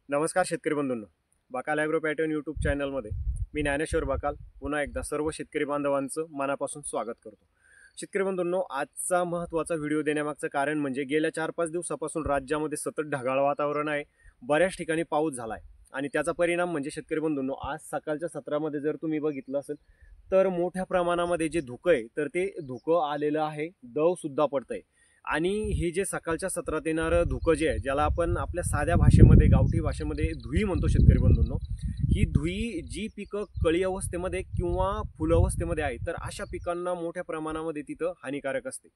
नमस्कार शेतकरी बंधूंनो, बाकाल agro pattern YouTube चॅनलमध्ये मी ज्ञानेश्वर बाकाल पुन्हा एकदा सर्व शेतकरी बांधवांचं मनापासून स्वागत करतो. शेतकरी बंधूंनो, आजचा महत्त्वाचा व्हिडिओ देण्यामागचं कारण म्हणजे गेल्या 4-5 दिवसापासून राज्यामध्ये सतत ढगाळ वातावरण आहे. बऱ्याच ठिकाणी पाऊस झाला आहे आणि त्याचा परिणाम म्हणजे शेतकरी बंधूंनो, आज सकाळच्या सत्रामध्ये जर तुम्ही बघितलं असेल तर मोठ्या प्रमाणामध्ये जे धुकं आहे तर ते धुकं आलेलं आहे, दवसुद्धा पडतंय. आणि हे जे सकाळच्या सत्रात येणारं धुकं जे आहे, ज्याला आपण आपल्या साध्या भाषेमध्ये गावठी भाषेमध्ये धुई म्हणतो शेतकरी बंधूंनो, ही धुई जी पिकं कळी अवस्थेमध्ये किंवा फुल अवस्थेमध्ये आहे तर अशा पिकांना मोठ्या प्रमाणामध्ये तिथं हानिकारक असते.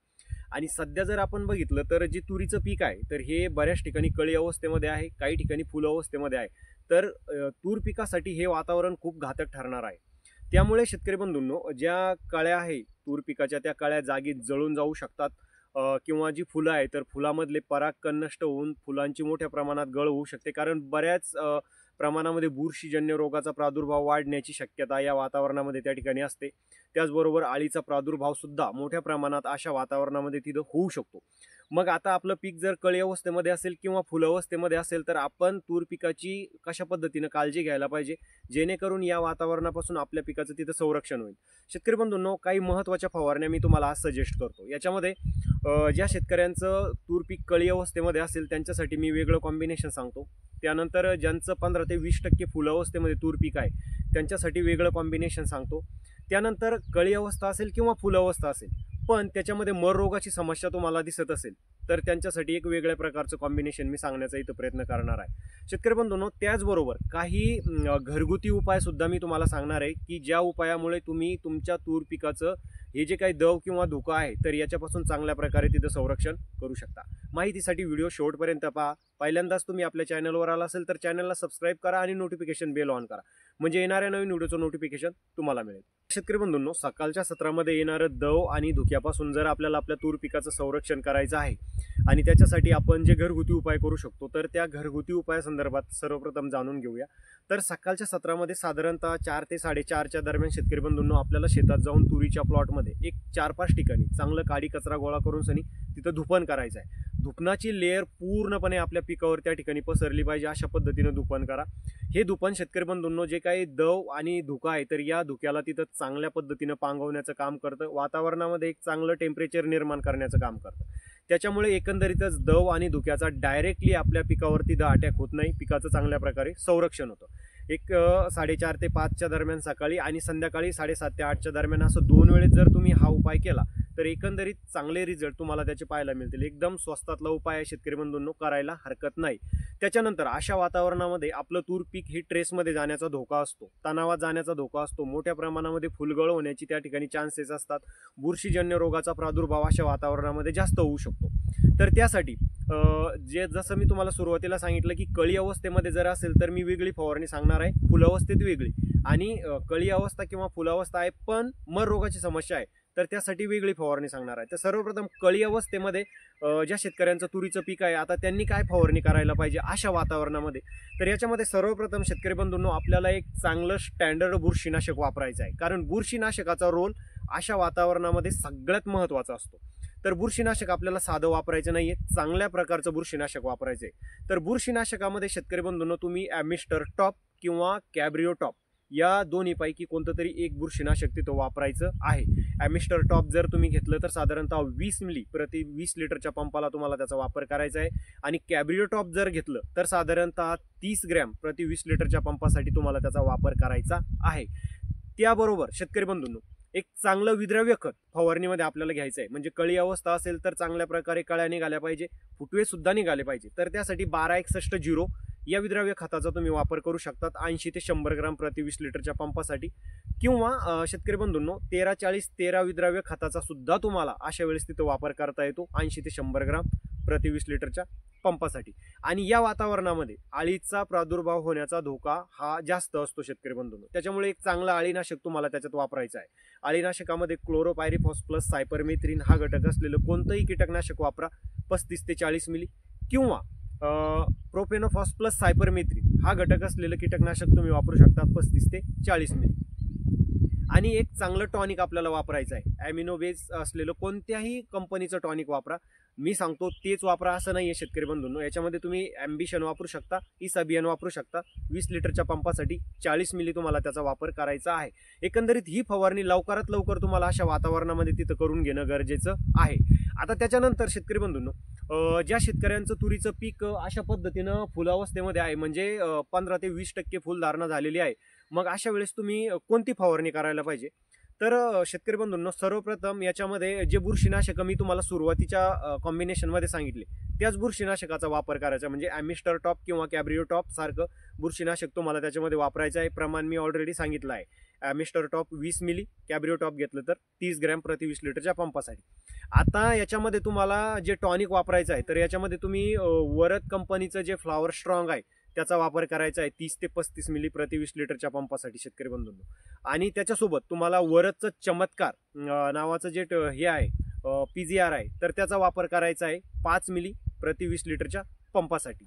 आणि सध्या जर आपण बघितलं तर जे तुरीचं पीक आहे तर हे बऱ्याच ठिकाणी कळी अवस्थेमध्ये आहे, काही ठिकाणी फुल अवस्थेमध्ये आहे. तर तूर पिकासाठी हे वातावरण खूप घातक ठरणार आहे. त्यामुळे शेतकरी बंधूंनो, ज्या कळ्या आहे तूर पिकाच्या त्या कळ्या जागीच जळून जाऊ शकतात किंवा जी फुलं आहे तर फुलामधले परागकण नष्ट होऊन फुलांची मोठ्या प्रमाणात गळ होऊ शकते. कारण बऱ्याच प्रमाणामध्ये बुरशीजन्य रोगाचा प्रादुर्भाव वाढण्याची शक्यता या वातावरणामध्ये त्या ठिकाणी असते. त्याचबरोबर अळीचा प्रादुर्भाव सुद्धा मोठ्या प्रमाणात अशा वातावरणामध्ये तिथं होऊ शकतो. मग आता आपलं पीक जर कळी अवस्थेमध्ये असेल किंवा फुल अवस्थेमध्ये असेल तर आपण तूर पिकाची कशा पद्धतीनं काळजी घ्यायला पाहिजे जेणेकरून या वातावरणापासून आपल्या पिकाचं तिथं संरक्षण होईल. शेतकरी बंधूंनो, काही महत्त्वाच्या फवारण्या मी तुम्हाला आज सजेस्ट करतो. याच्यामध्ये ज्या शेतकऱ्यांचं तूर पीक कळी अवस्थेमध्ये असेल त्यांच्यासाठी मी वेगळं कॉम्बिनेशन सांगतो. त्यानंतर ज्यांचं 15 ते 20% फुल अवस्थेमध्ये तूर पीक आहे त्यांच्यासाठी वेगळं कॉम्बिनेशन सांगतो. त्यानंतर कळी अवस्था असेल किंवा फुल अवस्था असेल पण त्याच्यामध्ये मर रोगाची समस्या तुम्हाला दिसत असेल तर त्यांच्यासाठी एक वेगळ्या प्रकारचं कॉम्बिनेशन मी सांगण्याचा इथं प्रयत्न करणार आहे. शेतकरी बंधूंनो, त्याचबरोबर काही घरगुती उपाय सुद्धा मी तुम्हाला सांगणार आहे की ज्या उपायामुळे तुम्ही तुमच्या तूर पिकाचं हे जे काही दव किंवा धोका आहे तर याच्यापासून चांगल्या प्रकारे तिथं संरक्षण करू शकता. माहितीसाठी व्हिडिओ शेवटपर्यंत पहा. पहिल्यांदाच तुम्ही आपल्या चॅनलवर आला असेल तर चॅनलला सबस्क्राईब करा आणि नोटिफिकेशन बेल ऑन करा म्हणजे येणाऱ्या नवीन व्हिडिओचं नोटिफिकेशन तुम्हाला मिळेल. शेतकरी बंधूंनो, सकाळच्या सत्रामध्ये येणारं दव आणि धुक्यापासून जर आपल्याला आपल्या तूर पिकाचं संरक्षण करायचं आहे आणि त्याच्यासाठी आपण जे घरगुती उपाय करू शकतो तर त्या घरगुती उपायासंदर्भात सर्वप्रथम जाणून घेऊया. तर सकाळच्या सत्रामध्ये साधारणतः 4 ते 4:30च्या दरम्यान शेतकरी बंधूंनो आपल्याला शेतात जाऊन तुरीच्या प्लॉटमध्ये एक 4-5 ठिकाणी चांगलं काडी कचरा गोळा करून सनी तिथं धुपण करायचं आहे. धुपणाची लेअर पूर्णपणे आपल्या पिकावर त्या ठिकाणी पसरली पाहिजे अशा पद्धतीनं धुपण करा. हे धुपण शेतकरी बंधूंनो जे काही दव आणि धुका आहे तर या धुक्याला तिथं चांगल्या पद्धतीनं पांगवण्याचं काम करतं, वातावरणामध्ये एक चांगलं टेम्परेचर निर्माण करण्याचं काम करतं. त्याच्यामुळे एकंदरीतच दव आणि धुक्याचा डायरेक्टली आपल्या पिकावरती अटॅक होत नाही, पिकाचं चांगल्या प्रकारे संरक्षण होतं. एक 4:30 ते 5च्या दरम्यान सकाळी आणि संध्याकाळी 7:30 ते 8च्या दरम्यान असं 2 वेळेस जर तुम्ही हा उपाय केला तर एकंदरीत चांगले रिझल्ट तुम्हाला त्याचे पाहायला मिळतील. एकदम स्वस्तातला उपाय आहे शेतकरी बंधूंनो, करायला हरकत नाही. त्याच्यानंतर अशा वातावरणामध्ये आपलं तूर पीक ही ट्रेसमध्ये जाण्याचा धोका असतो, तणावात जाण्याचा धोका असतो, मोठ्या प्रमाणामध्ये फुलगळ होण्याची त्या ठिकाणी चान्सेस असतात, बुरशीजन्य रोगाचा प्रादुर्भाव अशा वातावरणामध्ये जास्त होऊ शकतो. तर त्यासाठी जसं मी तुम्हाला सुरुवातीला सांगितलं की कळी अवस्थेमध्ये जर असेल तर मी वेगळी फवारणी सांगणार आहे, फुल अवस्थेत वेगळी. आणि कळी अवस्था किंवा फुल अवस्था आहे पण मर रोगाची समस्या आहे तर त्यासाठी वेगळी फवारणी सांगणार आहे. तर सर्वप्रथम कळी अवस्थेमध्ये ज्या शेतकऱ्यांचं तुरीचं पीक आहे आता त्यांनी काय फवारणी करायला पाहिजे अशा वातावरणामध्ये, तर याच्यामध्ये सर्वप्रथम शेतकरी बंधूंनो आपल्याला एक चांगलं स्टँडर्ड बुरशीनाशक वापरायचं आहे. कारण बुरशीनाशकाचा रोल अशा वातावरणामध्ये सगळ्यात महत्त्वाचा असतो. तर बुरशीनाशक आपल्याला साधं वापरायचं नाहीये, चांगल्या प्रकारचं बुरशीनाशक वापरायचं आहे. तर बुरशीनाशकामध्ये शेतकरी बंधूंनो तुम्ही ॲमिस्टर टॉप किंवा कॅब्रिओ टॉप या दोन्हीपैकी कोणतं तरी एक बुरशीनाशक तिथं वापरायचं आहे. ॲमिस्टर टॉप जर तुम्ही घेतलं तर साधारणतः 20 मिली प्रति 20 लिटरच्या पंपाला तुम्हाला त्याचा वापर करायचा आहे. आणि कॅब्रिओ टॉप जर घेतलं तर साधारणतः 30 ग्रॅम प्रति 20 लिटरच्या पंपासाठी तुम्हाला त्याचा वापर करायचा आहे. त्याबरोबर शेतकरी बंधूंनो एक चांगलं विद्रव्य खत फवारणीमध्ये आपल्याला घ्यायचं आहे. म्हणजे कळी अवस्था असेल तर चांगल्या प्रकारे कळ्या निघाल्या पाहिजे, फुटवे सुद्धा निघाले पाहिजे. तर त्यासाठी 1261 या विद्रव्य खताचा तुम्ही वापर करू शकतात 80 ते 100 ग्रॅम प्रति 20 लिटरच्या पंपासाठी. किंवा शेतकरी बंधूंनो 13-40-13 विद्रव्य खताचा सुद्धा तुम्हाला अशा वेळेस तिथं वापर करता येतो 80 ते 100 ग्रॅम प्रति 20 लिटरच्या पंपासाठी. आणि या वातावरणामध्ये अळीचा प्रादुर्भाव होण्याचा धोका हा जास्त असतो शेतकरी बंधूंनो, त्याच्यामुळे एक चांगलं अळीनाशक तुम्हाला त्याच्यात वापरायचं आहे. अळीनाशकामध्ये क्लोरोपायरिफॉस प्लस सायपरमेथ्रिन हा घटक असलेलं कोणतंही कीटकनाशक वापरा 35 ते 40 मिली. किंवा प्रोपेनोफॉस प्लस सायपरमेथ्रिन हा घटक असलेलं कीटकनाशक तुम्ही वापरू शकता 35 ते 40 मिली. आणि एक चांगलं टॉनिक आपल्याला वापरायचं आहे, ॲमिनो बेस असलेलं कोणत्याही कंपनीचं टॉनिक वापरा. मी सांगतो तेच वापरा असं नाही आहे शेतकरी बंधूंनो. याच्यामध्ये तुम्ही ॲम्बिशन वापरू शकता, इसाबियन वापरू शकता. 20 लिटरच्या पंपासाठी 40 मिली तुम्हाला त्याचा वापर करायचा आहे. एकंदरीत ही फवारणी लवकरात लवकर तुम्हाला अशा वातावरणामध्ये तिथं करून घेणं गरजेचं आहे. आता त्याच्यानंतर शेतकरी बंधूंनो, ज्या शेतकऱ्यांचं तुरीचं पीक अशा पद्धतीनं फुलावस्थेमध्ये आहे, म्हणजे 15 ते 20% फुलधारणा झालेली आहे, मग अशा वेळेस तुम्ही कोणती फवारणी करायला पाहिजे? तर शेतकरी बंधूंनो, सर्वप्रथम याच्यामध्ये जे बुरशीनाशक मी तुम्हाला सुरुवातीच्या कॉम्बिनेशनमध्ये सांगितले त्याच बुरशीनाशकाचा वापर करायचा, म्हणजे ॲमिस्टर टॉप किंवा कॅब्रिओ टॉप सारखं बुरशीनाशक तुम्हाला त्याच्यामध्ये वापरायचं आहे. प्रमाण मी ऑलरेडी सांगितलं आहे. ॲमिस्टर टॉप 20 मिली, कॅब्रिओ टॉप घेतलं तर 30 ग्रॅम प्रति 20 लिटरच्या पंपासाठी. आता याच्यामध्ये तुम्हाला जे टॉनिक वापरायचं आहे, तर याच्यामध्ये तुम्ही वरद कंपनीचं जे फ्लॉवर स्ट्रॉंग आहे त्याचा वापर करायचा आहे 30 ते 35 मिली प्रति 20 लिटरच्या पंपासाठी शेतकरी बंधूंनो. आणि त्याच्यासोबत तुम्हाला वरदचं चमत्कार नावाचं जे हे आहे PGR आहे, तर त्याचा वापर करायचा आहे 5 मिली प्रति 20 लिटरच्या पंपासाठी.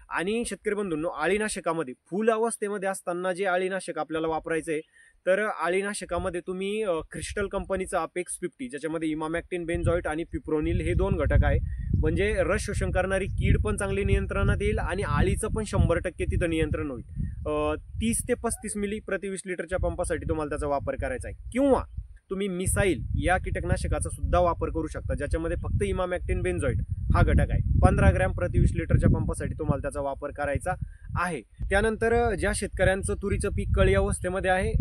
आणि शेतकरी बंधूंनो, अळीनाशकामध्ये फुल अवस्थेमध्ये असताना जे अळीनाशक आपल्याला वापरायचं आहे, तर अळीनाशकामध्ये तुम्ही क्रिस्टल कंपनीचं अपेक्स 50, ज्याच्यामध्ये इमामॅक्टिन बेन्झॉइट आणि पिप्रोनिल हे 2 घटक आहे. म्हणजे रस शोषण करणारी कीड पण चांगली नियंत्रणात येईल आणि आळीचं पण 100% तिथं नियंत्रण होईल. 30 ते 35 मिली प्रति 20 लिटरच्या पंपासाठी तुम्हाला त्याचा वापर करायचा आहे. किंवा तुम्ही मिसाईल या कीटकनाशकाचा सुद्धा वापर करू शकता, ज्याच्यामध्ये फक्त इमामॅक्टिन बेन्झॉइट हा घटक आहे. 15 ग्रॅम प्रति 20 लिटरच्या पंपासाठी तुम्हाला त्याचा वापर करायचा आहे. त्यानंतर ज्या शेतकऱ्यांचं तुरीचं पीक कळी अवस्थेमध्ये आहे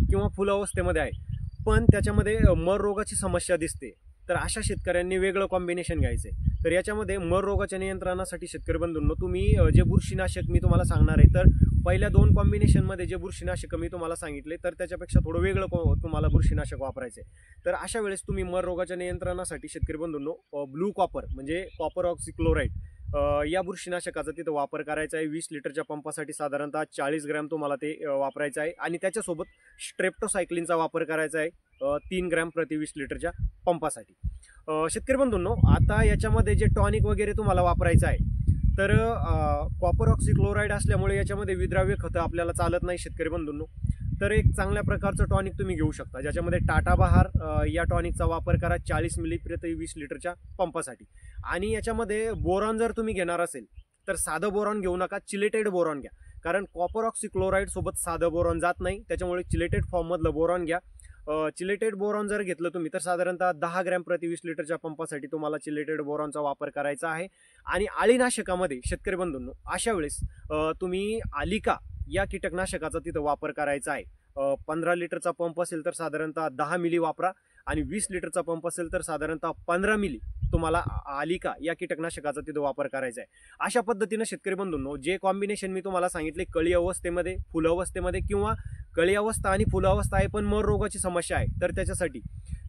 किंवा फुल अवस्थेमध्ये आहे, पण त्याच्यामध्ये मर रोगाची समस्या दिसते, तर अशा शेतकऱ्यांनी वेगळं कॉम्बिनेशन घ्यायचं आहे. तर याच्यामध्ये मर रोगाच्या नियंत्रणासाठी शेतकरी बंधूंनो, तुम्ही जे बुरशीनाशक मी तुम्हाला सांगणार आहे, तर पहिल्या 2 कॉम्बिनेशनमध्ये जे बुरशीनाशक मी तुम्हाला सांगितले, तर त्याच्यापेक्षा थोडं वेगळं तुम्हाला बुरशीनाशक वापरायचं आहे. तर अशा वेळेस तुम्ही मर रोगाच्या नियंत्रणासाठी शेतकरी बंधूंनो ब्लू कॉपर म्हणजे कॉपर ऑक्सिक्लोराइड या बुरशीनाशकाचा तिथं वापर करायचा आहे. 20 लिटरच्या पंपासाठी साधारणतः 40 ग्रॅम तुम्हाला ते वापरायचं आहे. आणि त्याच्यासोबत स्ट्रेप्टोसायक्लिनचा वापर करायचा आहे 3 ग्रॅम प्रति 20 लिटरच्या पंपासाठी. शेतकरी बंधूंनो, आता याच्यामध्ये जे टॉनिक वगैरे तुम्हाला वापरायचं आहे, तर कॉपर ऑक्सिक्लोराइड असल्यामुळे याच्यामध्ये विद्राव्य खतं आपल्याला चालत नाही शेतकरी बंधूंनो. तर एक चांगल्या प्रकारचं टॉनिक तुम्ही घेऊ शकता, ज्याच्यामध्ये टाटा बहार या टॉनिकचा वापर करा 40 मिली प्रति 20 लिटरच्या पंपासाठी. आणि याच्यामध्ये बोरॉन जर तुम्ही घेणार असेल तर साधं बोरॉन घेऊ नका, चिलेटेड बोरॉन घ्या. कारण कॉपर ऑक्सिक्लोराइड सोबत साधं बोरॉन जात नाही, त्याच्यामुळे चिलेटेड फॉर्ममधलं बोरॉन घ्या. चिलेटेड बोरॉन जर घेतलं तुम्ही तर साधारणतः 10 ग्रॅम प्रति 20 लिटरच्या पंपासाठी तुम्हाला चिलेटेड बोरॉनचा वापर करायचा आहे. आणि अळीनाशकामध्ये शेतकरी बंधूंनो, अशा वेळेस तुम्ही आलिका या कीटकनाशकाचा तिथं वापर करायचा आहे. 15 लिटरचा पंप असेल तर साधारणतः 10 मिली वापरा, आणि 20 लिटरचा पंप असेल तर साधारणतः 15 मिली तुम्हाला आलिका या कीटकनाशकाचा तिथं वापर करायचा आहे. अशा पद्धतीनं शेतकरी बंधूंनो, जे कॉम्बिनेशन मी तुम्हाला सांगितले कळी अवस्थेमध्ये, फुल अवस्थेमध्ये, किंवा कळी अवस्था आणि फुल अवस्था आहे पण मर रोगाची समस्या आहे, तर त्याच्यासाठी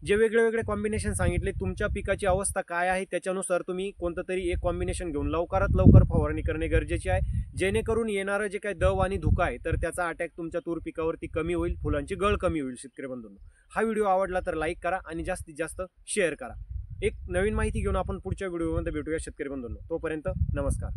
जे वेगळे कॉम्बिनेशन सांगितले, तुमच्या पिकाची अवस्था काय आहे त्याच्यानुसार तुम्ही कोणतं तरी एक कॉम्बिनेशन घेऊन लवकरात लवकर फवारणी करणे गरजेचे आहे, जेणेकरून येणारं जे काही दव आणि धुका आहे तर त्याचा अटॅक तुमच्या तूर पिकावरती कमी होईल, फुलांची गळ कमी होईल. शेतकरी बंधूंनो, हा व्हिडिओ आवडला तर लाईक करा आणि जास्तीत जास्त शेअर करा. एक नवीन माहिती घेऊन आपण पुढच्या व्हिडिओमध्ये भेटूया शेतकरी बंधूंनो. तोपर्यंत नमस्कार.